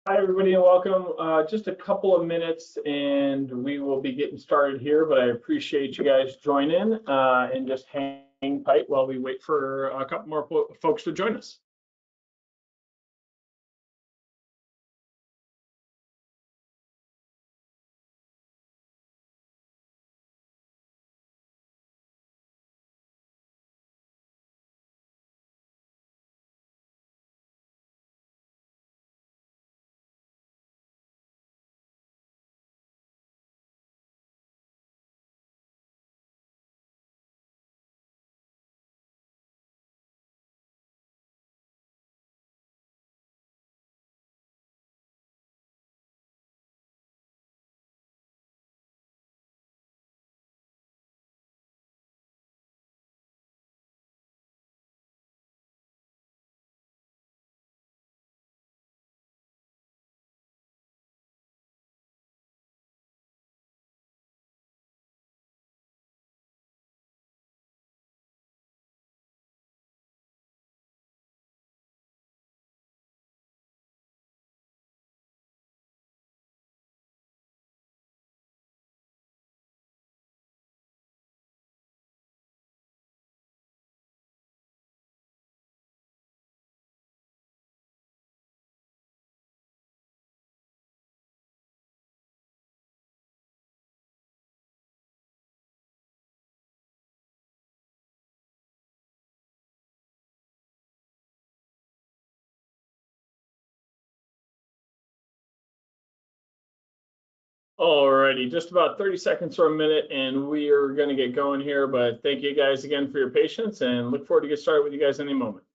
Hi, everybody, and welcome. Just a couple of minutes and we will be getting started here, but I appreciate you guys joining and just hang tight while we wait for a couple more folks to join us. Alrighty, just about 30 seconds or a minute, and we are going to get going here. But thank you guys again for your patience, and look forward to get started with you guys any moment.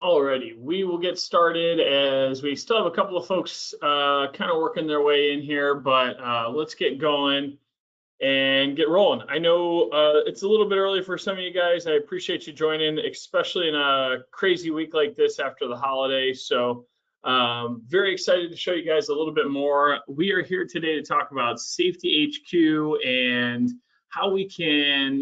Alrighty, we will get started as we still have a couple of folks kind of working their way in here, but let's get going and get rolling. I know it's a little bit early for some of you guys. I appreciate you joining, especially in a crazy week like this after the holiday. So very excited to show you guys a little bit more. We are here today to talk about SafetyHQ and how we can,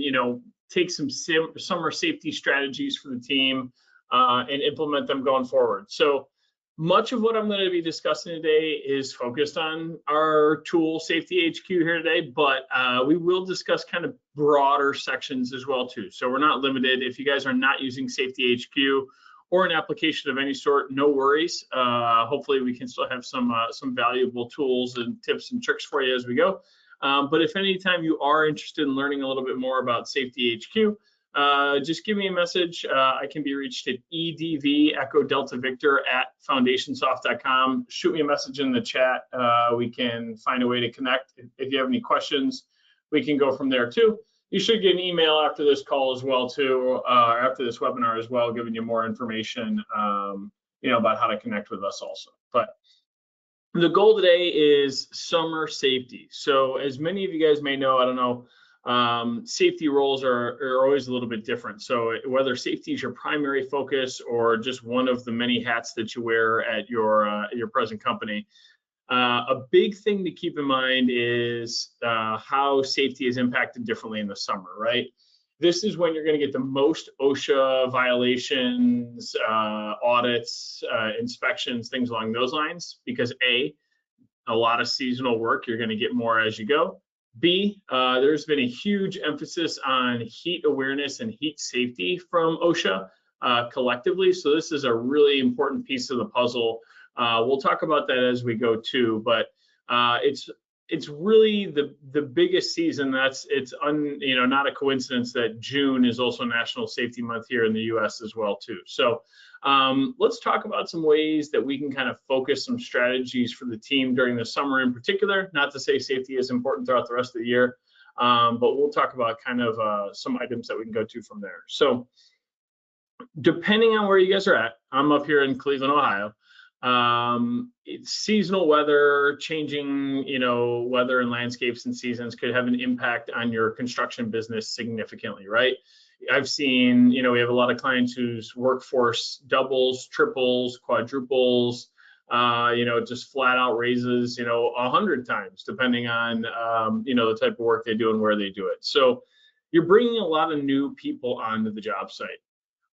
take some summer safety strategies for the team and implement them going forward. So much of what I'm going to be discussing today is focused on our tool SafetyHQ here today, but we will discuss kind of broader sections as well too. So we're not limited. If you guys are not using SafetyHQ or an application of any sort, no worries. Hopefully we can still have some valuable tools and tips and tricks for you as we go. But if anytime you are interested in learning a little bit more about SafetyHQ, just give me a message. I can be reached at EDV Echo Delta Victor at foundationsoft.com. Shoot me a message in the chat. We can find a way to connect. If you have any questions, we can go from there too. You should get an email after this call as well too, after this webinar as well, giving you more information, about how to connect with us also. But the goal today is summer safety. So as many of you guys may know, I don't know, safety roles are always a little bit different. So whether safety is your primary focus or just one of the many hats that you wear at your present company, a big thing to keep in mind is how safety is impacted differently in the summer, right? This is when you're going to get the most OSHA violations, audits, inspections, things along those lines, because A, a lot of seasonal work, you're going to get more as you go. B, there's been a huge emphasis on heat awareness and heat safety from OSHA collectively. So this is a really important piece of the puzzle. We'll talk about that as we go too, but it's it's really the biggest season. It's not a coincidence that June is also National Safety Month here in the U.S. as well too. So let's talk about some ways that we can kind of focus some strategies for the team during the summer in particular. Not to say safety is important throughout the rest of the year, but we'll talk about kind of some items that we can go to from there. So depending on where you guys are at, I'm up here in Cleveland, Ohio. It's seasonal weather, changing, weather and landscapes and seasons could have an impact on your construction business significantly, right? I've seen, we have a lot of clients whose workforce doubles, triples, quadruples, just flat out raises, 100 times, depending on, the type of work they do and where they do it. So you're bringing a lot of new people onto the job site.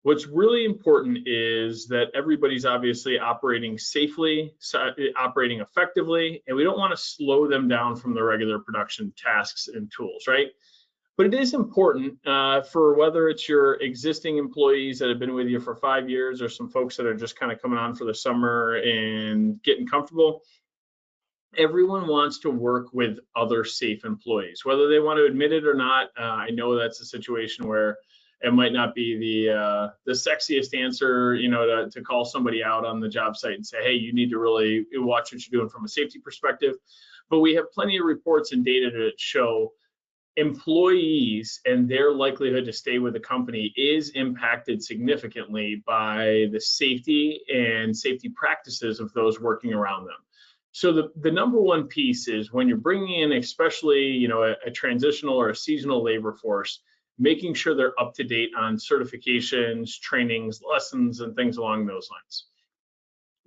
What's really important is that everybody's obviously operating safely, operating effectively, and we don't want to slow them down from the regular production tasks and tools, right? But it is important for whether it's your existing employees that have been with you for 5 years or some folks that are just kind of coming on for the summer and getting comfortable. Everyone wants to work with other safe employees, whether they want to admit it or not. I know that's a situation where it might not be the sexiest answer, to call somebody out on the job site and say, hey, you need to really watch what you're doing from a safety perspective. But we have plenty of reports and data that show employees and their likelihood to stay with the company is impacted significantly by the safety and safety practices of those working around them. So the number one piece is when you're bringing in, especially, a transitional or a seasonal labor force, making sure they're up to date on certifications, trainings, lessons, and things along those lines.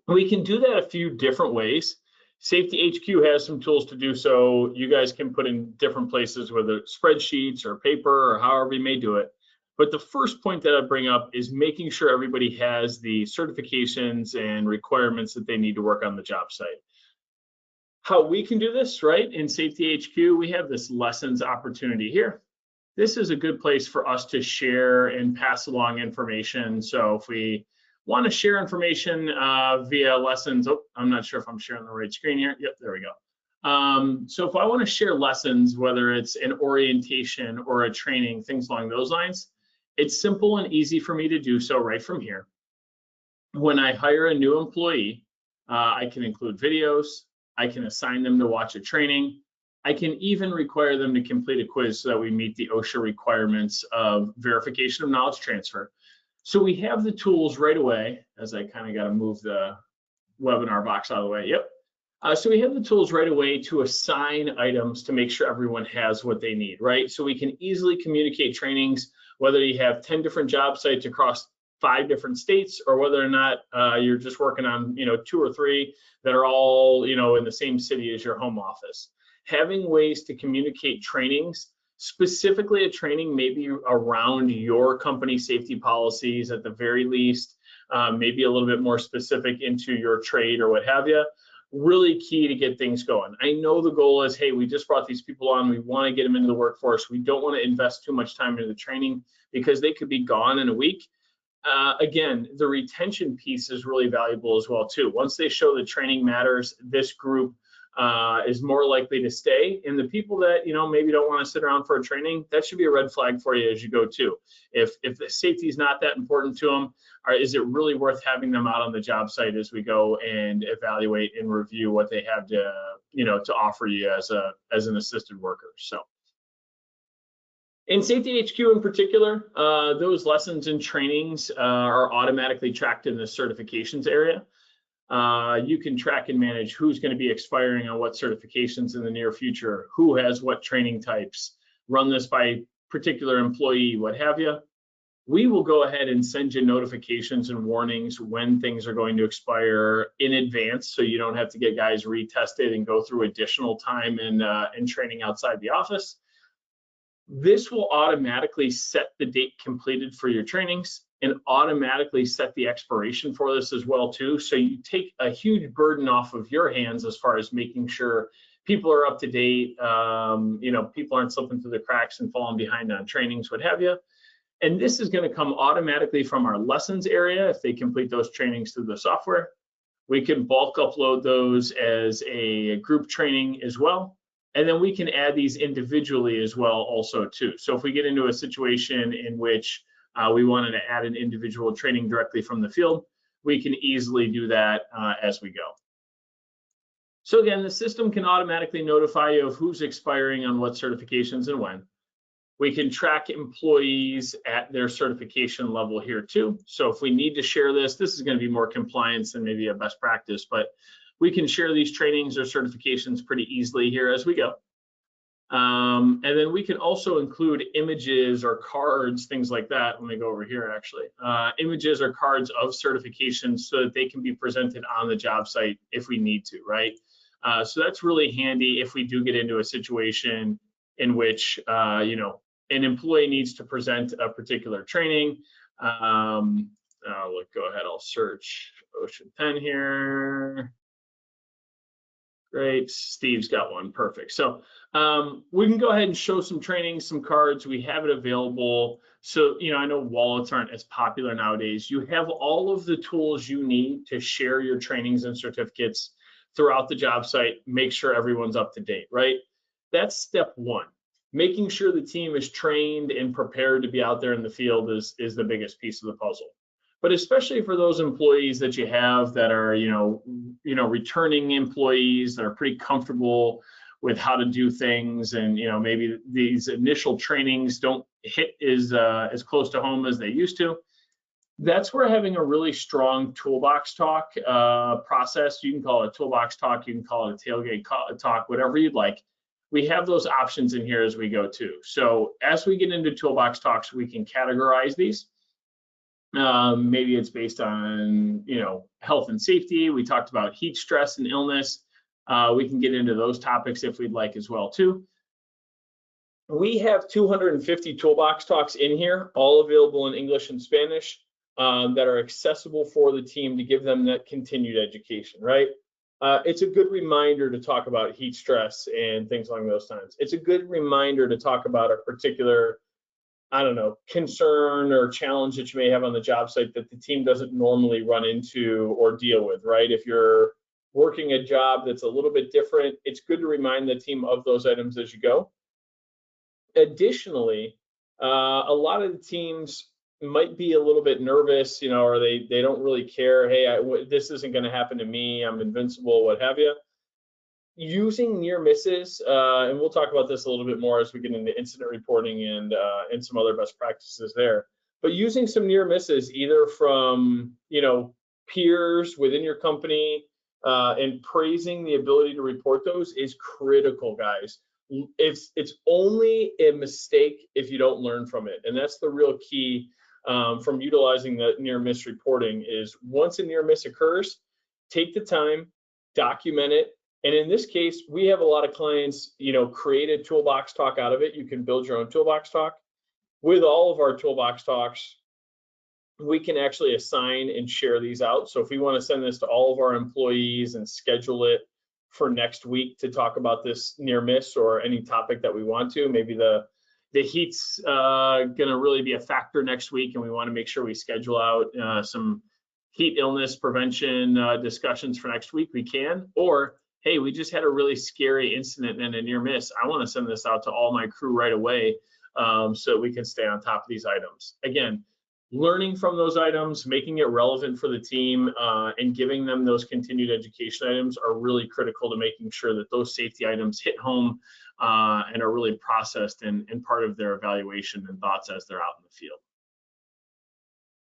We can do that a few different ways. SafetyHQ has some tools to do so. You guys can put in different places, whether it's spreadsheets or paper or however you may do it. But the first point that I bring up is making sure everybody has the certifications and requirements that they need to work on the job site. How we can do this, right? In SafetyHQ, we have this lessons opportunity here. This is a good place for us to share and pass along information. So if we want to share information via lessons, I'm not sure if I'm sharing the right screen here. Yep, there we go. So if I want to share lessons, whether it's an orientation or a training, things along those lines, it's simple and easy for me to do so right from here. When I hire a new employee, I can include videos. I can assign them to watch a training. I can even require them to complete a quiz so that we meet the OSHA requirements of verification of knowledge transfer. So we have the tools right away, as I kind of got to move the webinar box out of the way. Yep. So we have the tools right away to assign items to make sure everyone has what they need, right? So we can easily communicate trainings, whether you have 10 different job sites across 5 different states, or whether or not you're just working on 2 or 3 that are all in the same city as your home office. Having ways to communicate trainings, specifically a training maybe around your company safety policies at the very least, maybe a little bit more specific into your trade or what have you, really key to get things going. I know the goal is, hey, we just brought these people on, we want to get them into the workforce. We don't want to invest too much time into the training because they could be gone in a week. Again, the retention piece is really valuable as well too. Once they show the training matters, this group is more likely to stay. And the people that maybe don't want to sit around for a training, that should be a red flag for you as you go too. If the safety is not that important to them, or is it really worth having them out on the job site as we go and evaluate and review what they have to to offer you as an assisted worker? So in SafetyHQ in particular, those lessons and trainings are automatically tracked in the certifications area. You can track and manage who's going to be expiring on what certifications in the near future, who has what training types, run this by particular employee, what have you. We will go ahead and send you notifications and warnings when things are going to expire in advance, so you don't have to get guys retested and go through additional time and training outside the office. This will automatically set the date completed for your trainings and automatically set the expiration for this as well too. So you take a huge burden off of your hands as far as making sure people are up to date, people aren't slipping through the cracks and falling behind on trainings, what have you. And this is going to come automatically from our lessons area if they complete those trainings through the software. We can bulk upload those as a group training as well. And then we can add these individually as well also too. So if we get into a situation in which we wanted to add an individual training directly from the field, we can easily do that as we go. So again, the system can automatically notify you of who's expiring on what certifications and when. We can track employees at their certification level here too. So if we need to share this is going to be more compliance than maybe a best practice, but we can share these trainings or certifications pretty easily here as we go. And then we can also include images or cards, things like that. Let me go over here actually. Images or cards of certifications so that they can be presented on the job site if we need to, right? So that's really handy if we do get into a situation in which, an employee needs to present a particular training. Go ahead, I'll search Ocean Pen here. Great, Steve's got one, perfect. So we can go ahead and show some trainings, some cards. We have it available. So, I know wallets aren't as popular nowadays. You have all of the tools you need to share your trainings and certificates throughout the job site, make sure everyone's up to date, right? That's step one. Making sure the team is trained and prepared to be out there in the field is the biggest piece of the puzzle. But especially for those employees that you have that are, returning employees that are pretty comfortable with how to do things, and maybe these initial trainings don't hit as close to home as they used to. That's where having a really strong toolbox talk process, you can call it a toolbox talk, you can call it a tailgate talk, whatever you'd like. We have those options in here as we go too. So as we get into toolbox talks, we can categorize these. Maybe it's based on, health and safety. We talked about heat stress and illness. We can get into those topics if we'd like as well too. We have 250 toolbox talks in here, all available in English and Spanish, that are accessible for the team to give them that continued education, right? It's a good reminder to talk about heat stress and things along those lines. It's a good reminder to talk about a particular, concern or challenge that you may have on the job site that the team doesn't normally run into or deal with, right? If you're working a job that's a little bit different, it's good to remind the team of those items as you go. Additionally, a lot of the teams might be a little bit nervous, or they don't really care. Hey, this isn't going to happen to me. I'm invincible, what have you. Using near misses, and we'll talk about this a little bit more as we get into incident reporting and some other best practices there. But using some near misses, either from peers within your company, and praising the ability to report those is critical, guys. It's only a mistake if you don't learn from it, and that's the real key. From utilizing the near miss reporting is once a near miss occurs, take the time, document it. And in this case, we have a lot of clients, create a toolbox talk out of it. You can build your own toolbox talk. With all of our toolbox talks, we can actually assign and share these out. So if we want to send this to all of our employees and schedule it for next week to talk about this near miss or any topic that we want to, maybe the heat's going to really be a factor next week, and we want to make sure we schedule out some heat illness prevention discussions for next week, we can. Or, hey, we just had a really scary incident and a near miss. I want to send this out to all my crew right away so that we can stay on top of these items. Again, learning from those items, making it relevant for the team, and giving them those continued education items are really critical to making sure that those safety items hit home and are really processed and part of their evaluation and thoughts as they're out in the field.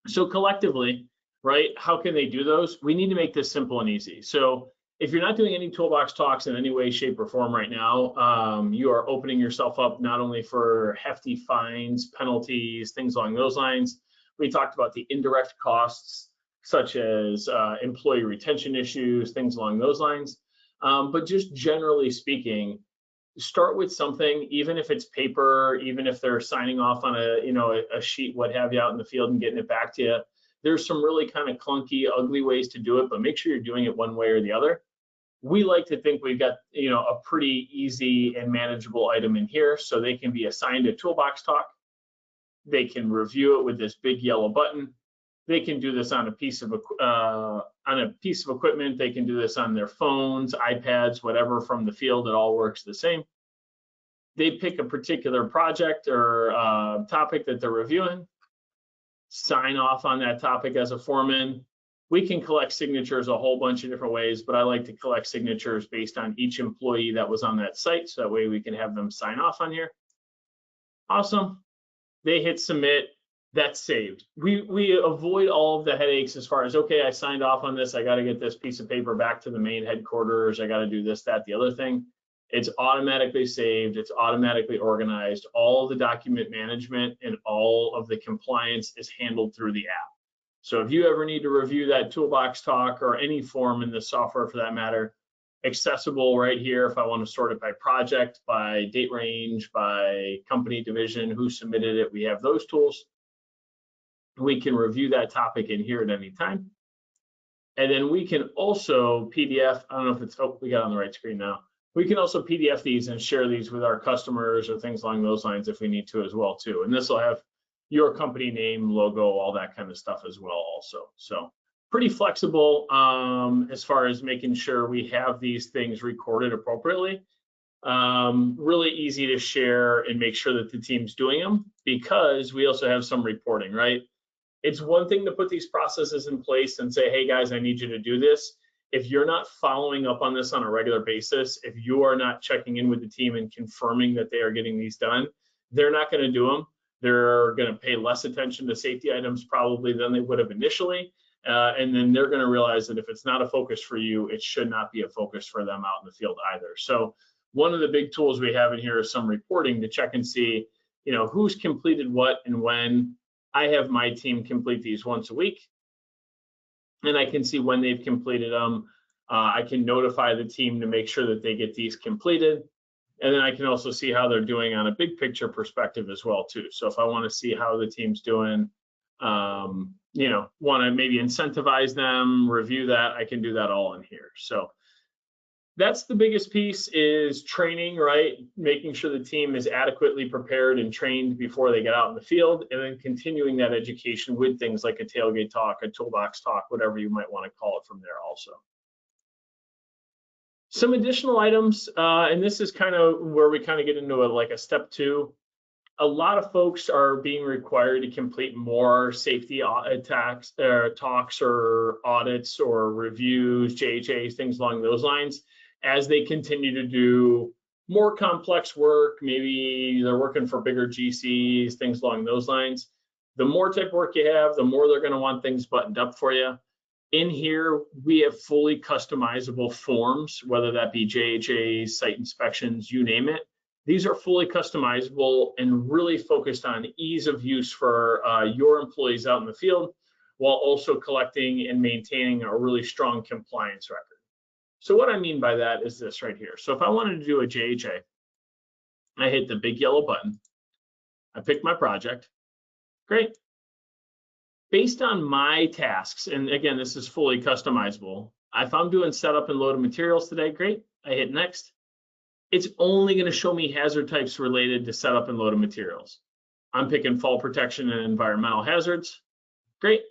So collectively, right, how can they do those? We need to make this simple and easy. So if you're not doing any toolbox talks in any way, shape, or form right now, you are opening yourself up not only for hefty fines, penalties, things along those lines. We talked about the indirect costs, such as employee retention issues, things along those lines. But just generally speaking, start with something, even if it's paper, even if they're signing off on a sheet, what have you, out in the field and getting it back to you. There's some really kind of clunky, ugly ways to do it, but make sure you're doing it one way or the other. We like to think we've got a pretty easy and manageable item in here, so they can be assigned a toolbox talk. They can review it with this big yellow button. They can do this on a piece of equipment. They can do this on their phones, iPads, whatever from the field. It all works the same. They pick a particular project or topic that they're reviewing, sign off on that topic as a foreman. We can collect signatures a whole bunch of different ways, but I like to collect signatures based on each employee that was on that site, so that way we can have them sign off on here. Awesome. They hit submit. That's saved. We avoid all of the headaches as far as, okay, I signed off on this, I got to get this piece of paper back to the main headquarters, I got to do this, that, the other thing. It's automatically saved, it's automatically organized. All the document management and all of the compliance is handled through the app. So if you ever need to review that toolbox talk or any form in the software for that matter, accessible right here. If I want to sort it by project, by date range, by company division, who submitted it, we have those tools. We can review that topic in here at any time. And then we can also PDF, I don't know if it's, oh, we got on the right screen now. We can also PDF these and share these with our customers or things along those lines if we need to as well too. And this will have your company name, logo, all that kind of stuff as well also. So pretty flexible as far as making sure we have these things recorded appropriately. Really easy to share and make sure that the team's doing them, because we also have some reporting, right? It's one thing to put these processes in place and say, hey guys, I need you to do this. If you're not following up on this on a regular basis, if you are not checking in with the team and confirming that they are getting these done, they're not going to do them. They're going to pay less attention to safety items probably than they would have initially. And then they're going to realize that if it's not a focus for you, it should not be a focus for them out in the field either. So one of the big tools we have in here is some reporting to check and see, you know, who's completed what and when. I have my team complete these once a week, and I can see when they've completed them. I can notify the team to make sure that they get these completed. And then I can also see how they're doing on a big picture perspective as well too. So if I want to see how the team's doing, you know, want to maybe incentivize them, review that, I can do that all in here. So that's the biggest piece, is training, right? Making sure the team is adequately prepared and trained before they get out in the field, and then continuing that education with things like a tailgate talk, a toolbox talk, whatever you might want to call it from there also. Some additional items, and this is kind of where we kind of get into like a step two. A lot of folks are being required to complete more safety talks or audits or reviews, JHAs, things along those lines, as they continue to do more complex work. Maybe they're working for bigger GCs, things along those lines. The more type work you have, the more they're going to want things buttoned up for you. In here, we have fully customizable forms, whether that be JHAs, site inspections, you name it. These are fully customizable and really focused on ease of use for your employees out in the field, while also collecting and maintaining a really strong compliance record. So what I mean by that is this right here. So if I wanted to do a JHA, I hit the big yellow button. I pick my project. Great. Based on my tasks, and again, this is fully customizable. If I'm doing setup and load of materials today, great. I hit next. It's only going to show me hazard types related to setup and load of materials. I'm picking fall protection and environmental hazards. Great.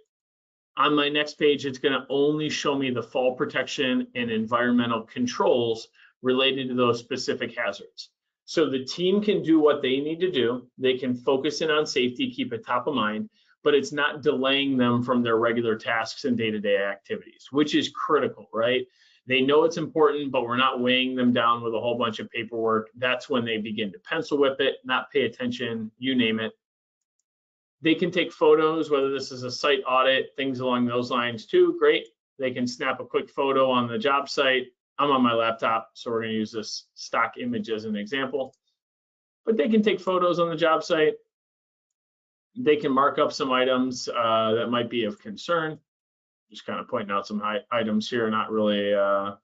On my next page, it's going to only show me the fall protection and environmental controls related to those specific hazards. So the team can do what they need to do. They can focus in on safety, keep it top of mind, but it's not delaying them from their regular tasks and day-to-day activities, which is critical, right? They know it's important, but we're not weighing them down with a whole bunch of paperwork. That's when they begin to pencil whip it, not pay attention, you name it. They can take photos, whether this is a site audit, things along those lines too, great. They can snap a quick photo on the job site. I'm on my laptop, so we're gonna use this stock image as an example. But they can take photos on the job site. They can mark up some items that might be of concern. Just kind of pointing out some items here, not really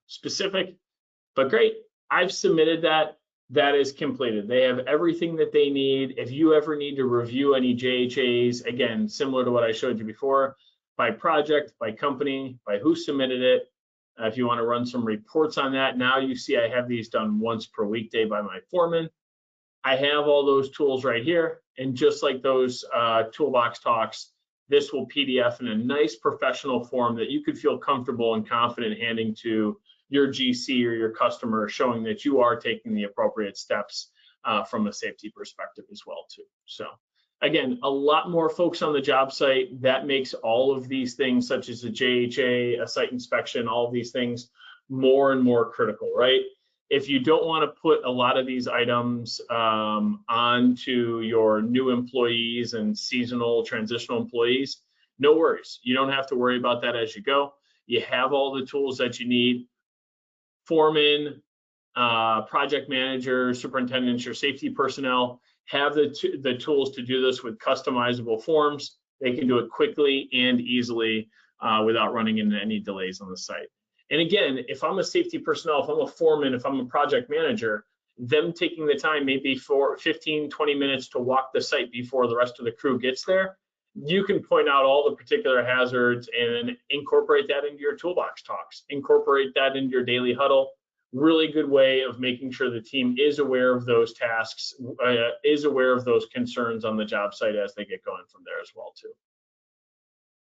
specific, but great. I've submitted that. That is completed. They have everything that they need. If you ever need to review any JHAs, again, similar to what I showed you before, by project, by company, by who submitted it. If you want to run some reports on that, now you see I have these done once per weekday by my foreman. I have all those tools right here. And just like those toolbox talks, this will PDF in a nice professional form that you could feel comfortable and confident handing to your GC or your customer, showing that you are taking the appropriate steps from a safety perspective as well too. So again, a lot more folks on the job site. That makes all of these things, such as a JHA, a site inspection, all of these things more and more critical, right? If you don't want to put a lot of these items onto your new employees and seasonal transitional employees, no worries. You don't have to worry about that as you go. You have all the tools that you need. Foreman, project managers, superintendents, your safety personnel have the tools to do this with customizable forms. They can do it quickly and easily without running into any delays on the site. And again, if I'm a safety personnel, if I'm a foreman, if I'm a project manager, them taking the time maybe for 15, 20 minutes to walk the site before the rest of the crew gets there, you can point out all the particular hazards and incorporate that into your toolbox talks, incorporate that into your daily huddle. Really good way of making sure the team is aware of those tasks, is aware of those concerns on the job site as they get going from there as well too.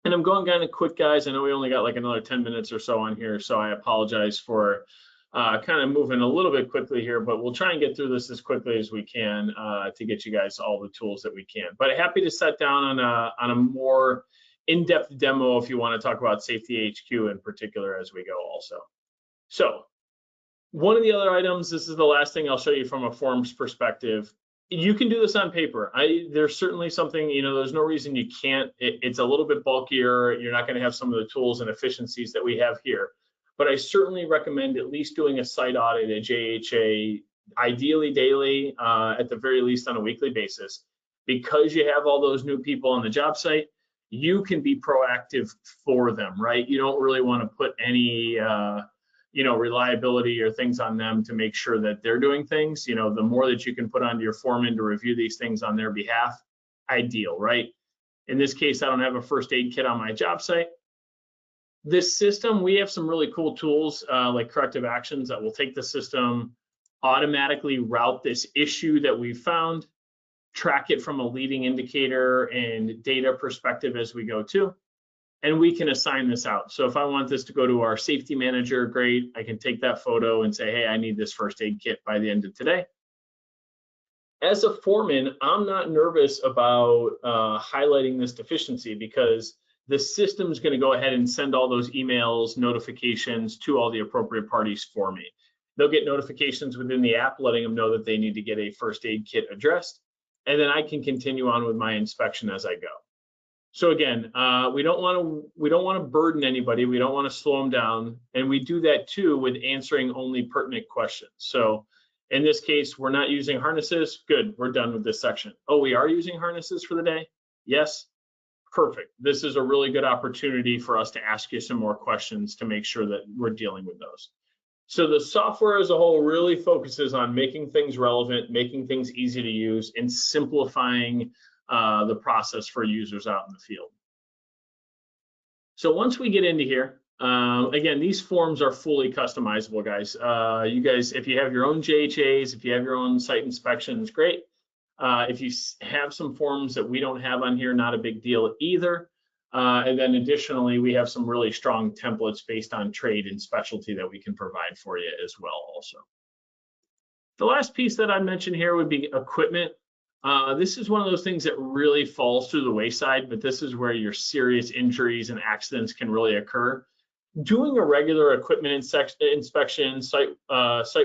And I'm going kind of quick, guys. I know we only got like another 10 minutes or so on here, so I apologize for kind of moving a little bit quickly here, but we'll try and get through this as quickly as we can to get you guys all the tools that we can. But happy to sit down on a more in-depth demo if you want to talk about SafetyHQ in particular as we go also. So one of the other items, this is the last thing I'll show you from a forms perspective. You can do this on paper. There's certainly something, there's no reason you can't. It's a little bit bulkier. You're not going to have some of the tools and efficiencies that we have here. But I certainly recommend at least doing a site audit at JHA, ideally daily, at the very least on a weekly basis. Because you have all those new people on the job site, you can be proactive for them, right? You don't really want to put any reliability or things on them to make sure that they're doing things. The more that you can put onto your foreman to review these things on their behalf, ideal, right? In this case, I don't have a first aid kit on my job site. This system, we have some really cool tools like corrective actions that will take the system, automatically route this issue that we found, track it from a leading indicator and data perspective as we go too. And we can assign this out. So if I want this to go to our safety manager, great. I can take that photo and say, hey, I need this first aid kit by the end of today. As a foreman, I'm not nervous about highlighting this deficiency because the system's going to go ahead and send all those emails, notifications to all the appropriate parties for me. They'll get notifications within the app letting them know that they need to get a first aid kit addressed, and then I can continue on with my inspection as I go. So again, we don't want to burden anybody. We don't want to slow them down, and we do that too with answering only pertinent questions. So in this case, we're not using harnesses. Good, we're done with this section. Oh, we are using harnesses for the day? Yes, perfect. This is a really good opportunity for us to ask you some more questions to make sure that we're dealing with those. So the software as a whole really focuses on making things relevant, making things easy to use, and simplifying the process for users out in the field. So once we get into here, again, these forms are fully customizable, guys. You guys, if you have your own JHAs, if you have your own site inspections, great. If you have some forms that we don't have on here, not a big deal either. And then additionally, we have some really strong templates based on trade and specialty that we can provide for you as well also. The last piece that I mentioned here would be equipment. This is one of those things that really falls through the wayside, but this is where your serious injuries and accidents can really occur. Doing a regular equipment inspection, site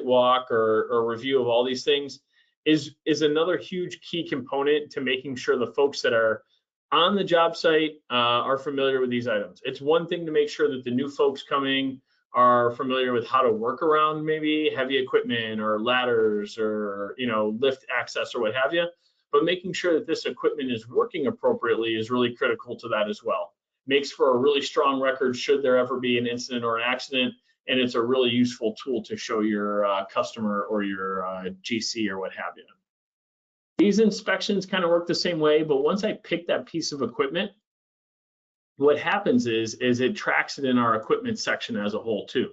walk, or review of all these things is another huge key component to making sure the folks that are on the job site are familiar with these items. It's one thing to make sure that the new folks coming are familiar with how to work around maybe heavy equipment or ladders or lift access or what have you, but making sure that this equipment is working appropriately is really critical to that as well. Makes for a really strong record should there ever be an incident or an accident, and it's a really useful tool to show your customer or your GC or what have you. These inspections kind of work the same way, but once I pick that piece of equipment, what happens is it tracks it in our equipment section as a whole too.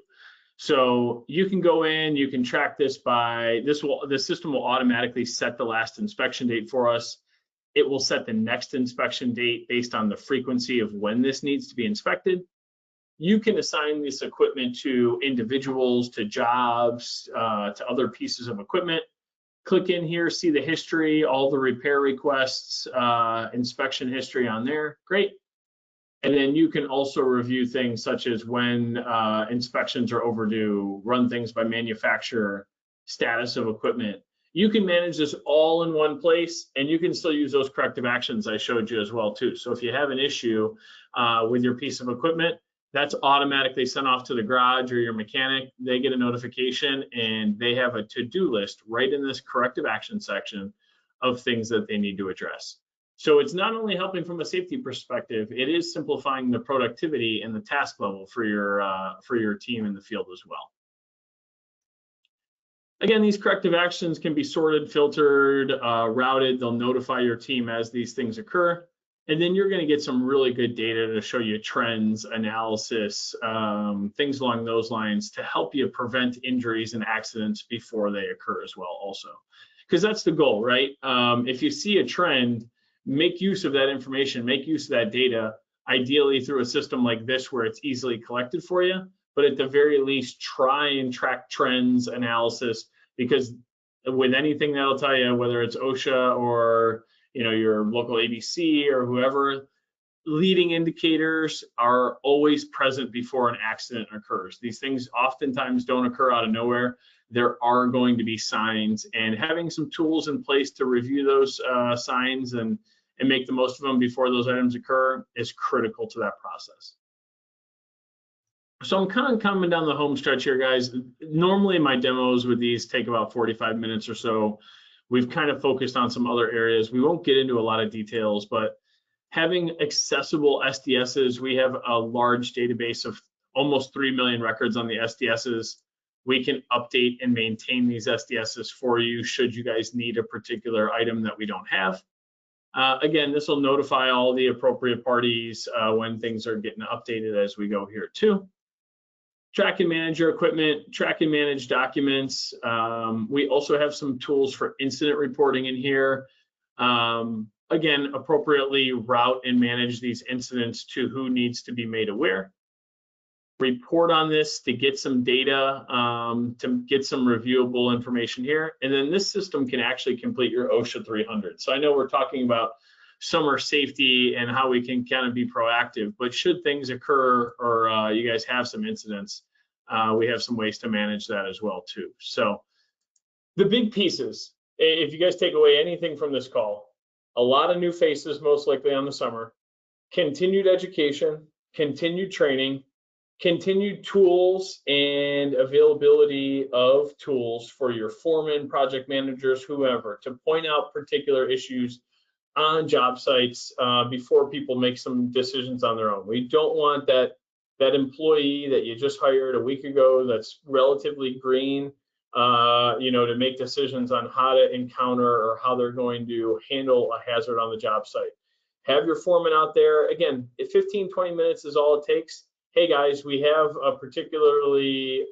So you can go in, you can track this by, the system will automatically set the last inspection date for us. It will set the next inspection date based on the frequency of when this needs to be inspected. You can assign this equipment to individuals, to jobs, to other pieces of equipment. Click in here, see the history, all the repair requests, inspection history on there. Great. And then you can also review things such as when inspections are overdue, run things by manufacturer, status of equipment. You can manage this all in one place, and you can still use those corrective actions I showed you as well too. So if you have an issue with your piece of equipment, that's automatically sent off to the garage or your mechanic. They get a notification and they have a to-do list right in this corrective action section of things that they need to address. So it's not only helping from a safety perspective, it is simplifying the productivity and the task level for your team in the field as well. Again, these corrective actions can be sorted, filtered, routed. They'll notify your team as these things occur. And then you're going to get some really good data to show you trends, analysis, things along those lines to help you prevent injuries and accidents before they occur as well also. Because that's the goal, right? If you see a trend, make use of that information, make use of that data, ideally through a system like this where it's easily collected for you, but at the very least, try and track trends, analysis, because with anything that'll tell you, whether it's OSHA or your local ABC or whoever, leading indicators are always present before an accident occurs. These things oftentimes don't occur out of nowhere. There are going to be signs, and having some tools in place to review those signs and make the most of them before those items occur is critical to that process. So I'm kind of coming down the home stretch here, guys. Normally my demos with these take about 45 minutes or so. We've kind of focused on some other areas. We won't get into a lot of details, but having accessible SDSs, we have a large database of almost 3 million records on the SDSs. We can update and maintain these SDSs for you should you guys need a particular item that we don't have. Again, this will notify all the appropriate parties when things are getting updated as we go here too. Track and manage your equipment, track and manage documents. We also have some tools for incident reporting in here. Again, appropriately route and manage these incidents to who needs to be made aware. Report on this to get some data, to get some reviewable information here. And then this system can actually complete your OSHA 300. So I know we're talking about summer safety and how we can kind of be proactive, but should things occur or you guys have some incidents, we have some ways to manage that as well too. So the big pieces, if you guys take away anything from this call, a lot of new faces most likely on the summer, continued education, continued training, continued tools and availability of tools for your foremen, project managers, whoever, to point out particular issues on job sites before people make some decisions on their own. We don't want that employee that you just hired a week ago that's relatively green, to make decisions on how to encounter or how they're going to handle a hazard on the job site. Have your foreman out there. Again, if 15, 20 minutes is all it takes. Hey guys, we have a particularly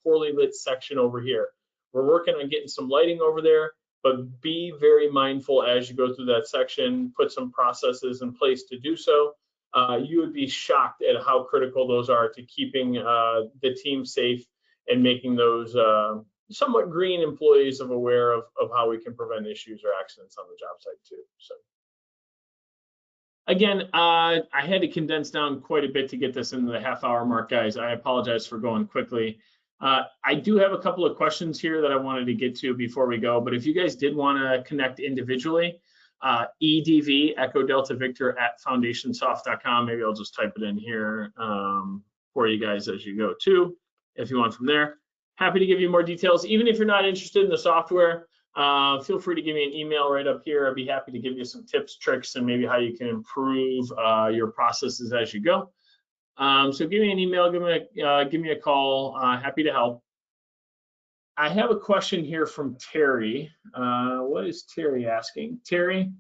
poorly lit section over here. We're working on getting some lighting over there, but be very mindful as you go through that section, put some processes in place to do so. You would be shocked at how critical those are to keeping the team safe and making those somewhat green employees aware of how we can prevent issues or accidents on the job site too. So again, I had to condense down quite a bit to get this into the half-hour mark, guys. I apologize for going quickly. I do have a couple of questions here that I wanted to get to before we go, but if you guys did want to connect individually, EDV, Echo Delta Victor @foundationsoft.com. Maybe I'll just type it in here for you guys as you go too, if you want from there. Happy to give you more details. Even if you're not interested in the software, feel free to give me an email right up here. I'd be happy to give you some tips, tricks, and maybe how you can improve your processes as you go. So give me an email, give me a call. Happy to help. I have a question here from Terry. What is Terry asking? Terry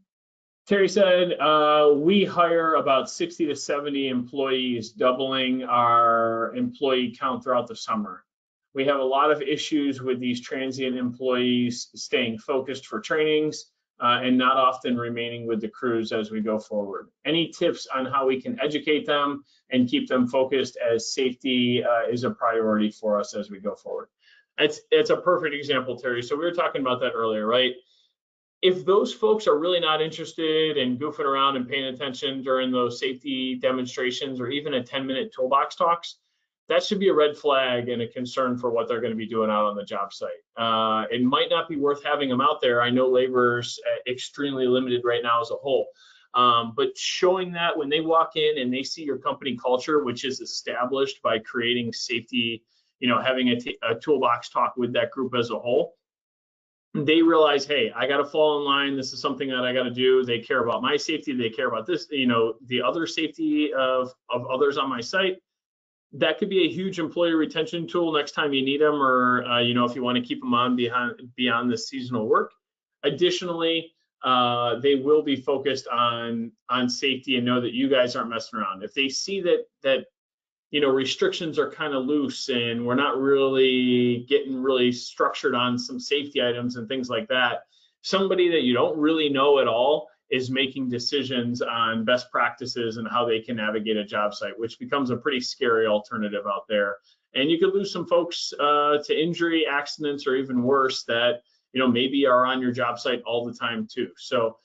said, we hire about 60 to 70 employees, doubling our employee count throughout the summer. We have a lot of issues with these transient employees staying focused for trainings and not often remaining with the crews as we go forward. Any tips on how we can educate them and keep them focused as safety is a priority for us as we go forward? It's a perfect example, Terry. So we were talking about that earlier, right? If those folks are really not interested in goofing around and paying attention during those safety demonstrations or even a 10-minute toolbox talks, that should be a red flag and a concern for what they're going to be doing out on the job site. It might not be worth having them out there. I know labor's extremely limited right now as a whole. But showing that when they walk in and they see your company culture, which is established by creating safety, having a toolbox talk with that group as a whole, they realize, hey, I got to fall in line. This is something that I got to do. They care about my safety. They care about this, the other safety of others on my site. That could be a huge employee retention tool next time you need them, or if you want to keep them on beyond the seasonal work. Additionally, they will be focused on safety and know that you guys aren't messing around. If they see that restrictions are kind of loose and we're not really getting really structured on some safety items and things like that, somebody that you don't really know at all is making decisions on best practices and how they can navigate a job site, which becomes a pretty scary alternative out there. And you could lose some folks to injury, accidents, or even worse, that maybe are on your job site all the time too. So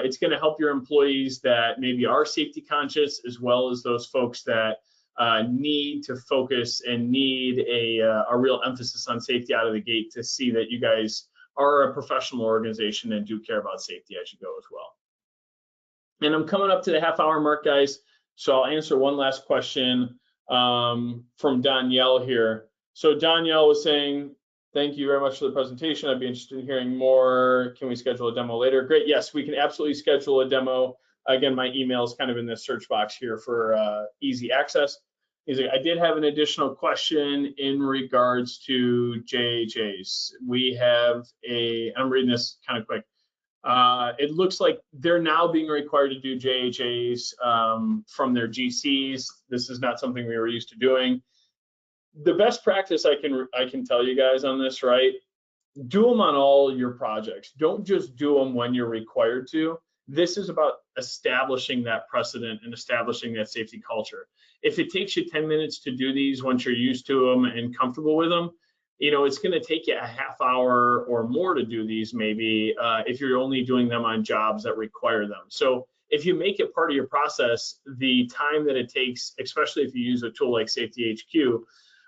it's going to help your employees that maybe are safety conscious, as well as those folks that need to focus and need a real emphasis on safety out of the gate, to see that you guys are a professional organization and do care about safety as you go as well. And I'm coming up to the half-hour mark, guys, so I'll answer one last question from Danielle here. So Danielle was saying, thank you very much for the presentation. I'd be interested in hearing more. Can we schedule a demo later? Great, yes, we can absolutely schedule a demo. Again, my email is kind of in the search box here for easy access. I did have an additional question in regards to JHAs. We have I'm reading this kind of quick. It looks like they're now being required to do JHAs from their GCs. This is not something we were used to doing. The best practice I can tell you guys on this, right? Do them on all your projects. Don't just do them when you're required to. This is about establishing that precedent and establishing that safety culture. If it takes you 10 minutes to do these once you're used to them and comfortable with them, it's going to take you a half hour or more to do these, maybe, if you're only doing them on jobs that require them. So if you make it part of your process, the time that it takes, especially if you use a tool like SafetyHQ,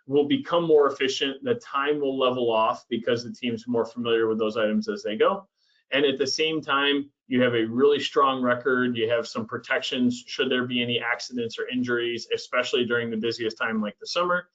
will become more efficient. The time will level off because the team's more familiar with those items as they go. And at the same time, you have a really strong record. You have some protections should there be any accidents or injuries, especially during the busiest time like the summer.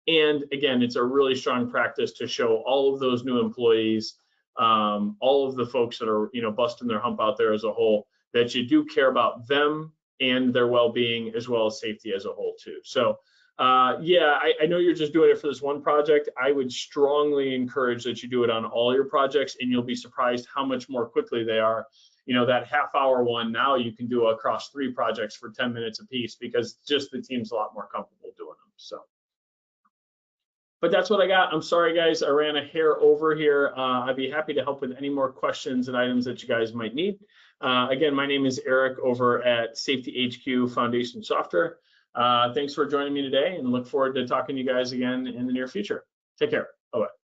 And again, it's a really strong practice to show all of those new employees, all of the folks that are busting their hump out there as a whole, that you do care about them and their well-being, as well as safety as a whole too. So yeah, I know you're just doing it for this one project. I would strongly encourage that you do it on all your projects, and you'll be surprised how much more quickly they are. That half-hour one, now you can do across 3 projects for 10 minutes apiece, because just the team's a lot more comfortable doing them. So, but that's what I got. I'm sorry, guys, I ran a hair over here. I'd be happy to help with any more questions and items that you guys might need. Again, my name is Eric over at SafetyHQ Foundation Software. Thanks for joining me today, and look forward to talking to you guys again in the near future. Take care. Bye-bye.